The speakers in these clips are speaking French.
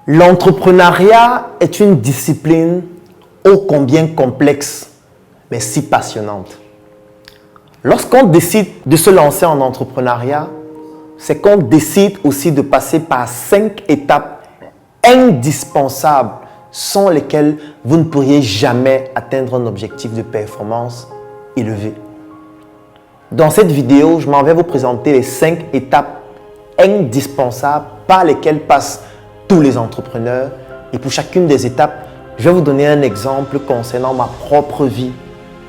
L'entrepreneuriat est une discipline ô combien complexe, mais si passionnante. Lorsqu'on décide de se lancer en entrepreneuriat, c'est qu'on décide aussi de passer par 5 étapes indispensables sans lesquelles vous ne pourriez jamais atteindre un objectif de performance élevé. Dans cette vidéo, je m'en vais vous présenter les 5 étapes indispensables par lesquelles passent tous les entrepreneurs. Et pour chacune des étapes, je vais vous donner un exemple concernant ma propre vie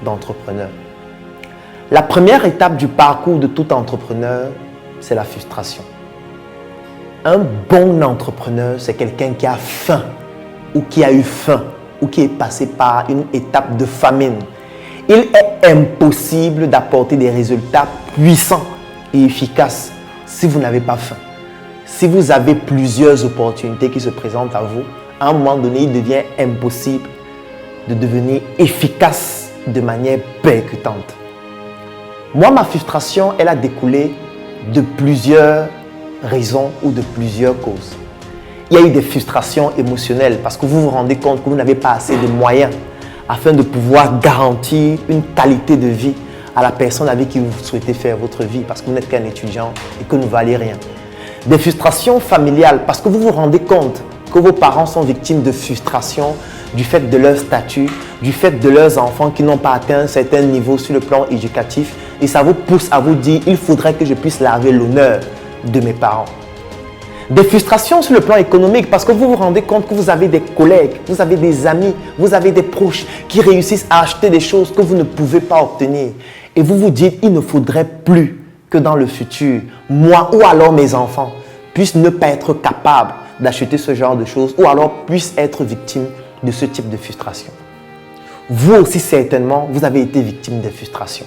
d'entrepreneur. La première étape du parcours de tout entrepreneur, c'est la frustration. Un bon entrepreneur, c'est quelqu'un qui a faim ou qui a eu faim ou qui est passé par une étape de famine. Il est impossible d'apporter des résultats puissants et efficaces si vous n'avez pas faim. Si vous avez plusieurs opportunités qui se présentent à vous, à un moment donné, il devient impossible de devenir efficace de manière percutante. Moi, ma frustration, elle a découlé de plusieurs raisons ou de plusieurs causes. Il y a eu des frustrations émotionnelles parce que vous vous rendez compte que vous n'avez pas assez de moyens afin de pouvoir garantir une qualité de vie à la personne avec qui vous souhaitez faire votre vie parce que vous n'êtes qu'un étudiant et que vous ne valez rien. Des frustrations familiales parce que vous vous rendez compte que vos parents sont victimes de frustration du fait de leur statut, du fait de leurs enfants qui n'ont pas atteint un certain niveau sur le plan éducatif et ça vous pousse à vous dire il faudrait que je puisse laver l'honneur de mes parents. Des frustrations sur le plan économique parce que vous vous rendez compte que vous avez des collègues, vous avez des amis, vous avez des proches qui réussissent à acheter des choses que vous ne pouvez pas obtenir et vous vous dites il ne faudrait plus que dans le futur, moi ou alors mes enfants puissent ne pas être capables d'acheter ce genre de choses ou alors puissent être victimes de ce type de frustration. Vous aussi certainement, vous avez été victime des frustrations.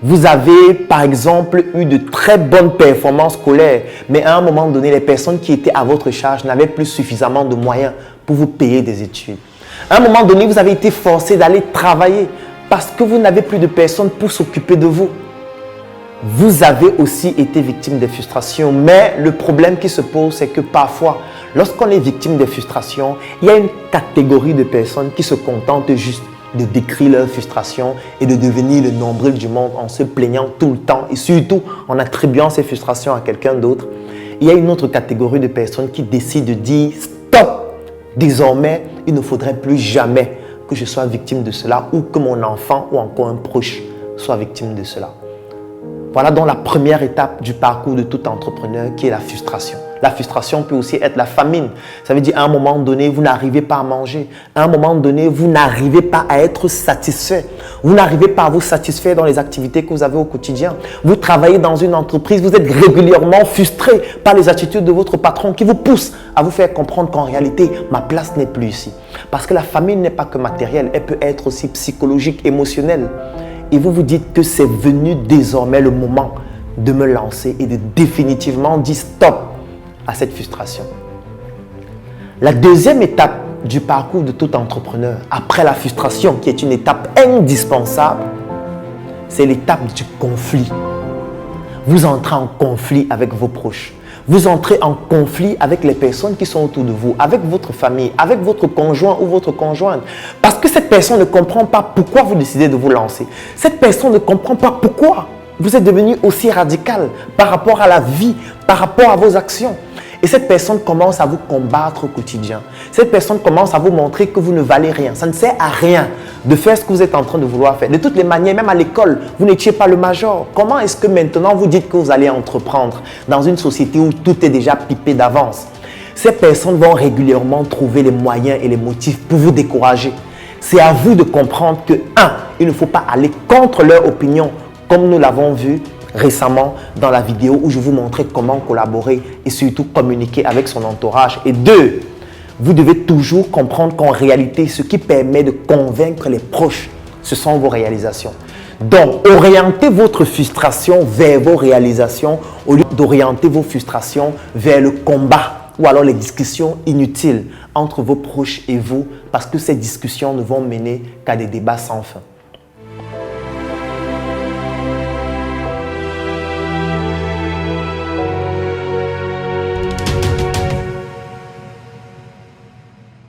Vous avez par exemple eu de très bonnes performances scolaires, mais à un moment donné, les personnes qui étaient à votre charge n'avaient plus suffisamment de moyens pour vous payer des études. À un moment donné, vous avez été forcé d'aller travailler parce que vous n'avez plus de personnes pour s'occuper de vous. Vous avez aussi été victime des frustrations, mais le problème qui se pose, c'est que parfois, lorsqu'on est victime des frustrations, il y a une catégorie de personnes qui se contentent juste de décrire leurs frustrations et de devenir le nombril du monde en se plaignant tout le temps et surtout en attribuant ces frustrations à quelqu'un d'autre. Il y a une autre catégorie de personnes qui décident de dire stop, désormais, il ne faudrait plus jamais que je sois victime de cela ou que mon enfant ou encore un proche soit victime de cela. Voilà donc la première étape du parcours de tout entrepreneur qui est la frustration. La frustration peut aussi être la famine. Ça veut dire à un moment donné, vous n'arrivez pas à manger. À un moment donné, vous n'arrivez pas à être satisfait. Vous n'arrivez pas à vous satisfaire dans les activités que vous avez au quotidien. Vous travaillez dans une entreprise, vous êtes régulièrement frustré par les attitudes de votre patron qui vous poussent à vous faire comprendre qu'en réalité, ma place n'est plus ici. Parce que la famine n'est pas que matérielle, elle peut être aussi psychologique, émotionnelle. Et vous vous dites que c'est venu désormais le moment de me lancer et de définitivement dire stop à cette frustration. La deuxième étape du parcours de tout entrepreneur, après la frustration qui est une étape indispensable, c'est l'étape du conflit. Vous entrez en conflit avec vos proches. Vous entrez en conflit avec les personnes qui sont autour de vous, avec votre famille, avec votre conjoint ou votre conjointe. Parce que cette personne ne comprend pas pourquoi vous décidez de vous lancer. Cette personne ne comprend pas pourquoi vous êtes devenu aussi radical par rapport à la vie, par rapport à vos actions. Et cette personne commence à vous combattre au quotidien. Cette personne commence à vous montrer que vous ne valez rien. Ça ne sert à rien de faire ce que vous êtes en train de vouloir faire. De toutes les manières, même à l'école, vous n'étiez pas le major. Comment est-ce que maintenant vous dites que vous allez entreprendre dans une société où tout est déjà pipé d'avance? Ces personnes vont régulièrement trouver les moyens et les motifs pour vous décourager. C'est à vous de comprendre que, 1, il ne faut pas aller contre leur opinion, comme nous l'avons vu récemment dans la vidéo où je vous montrais comment collaborer et surtout communiquer avec son entourage. Et 2, vous devez toujours comprendre qu'en réalité, ce qui permet de convaincre les proches, ce sont vos réalisations. Donc, orientez votre frustration vers vos réalisations au lieu d'orienter vos frustrations vers le combat ou alors les discussions inutiles entre vos proches et vous parce que ces discussions ne vont mener qu'à des débats sans fin.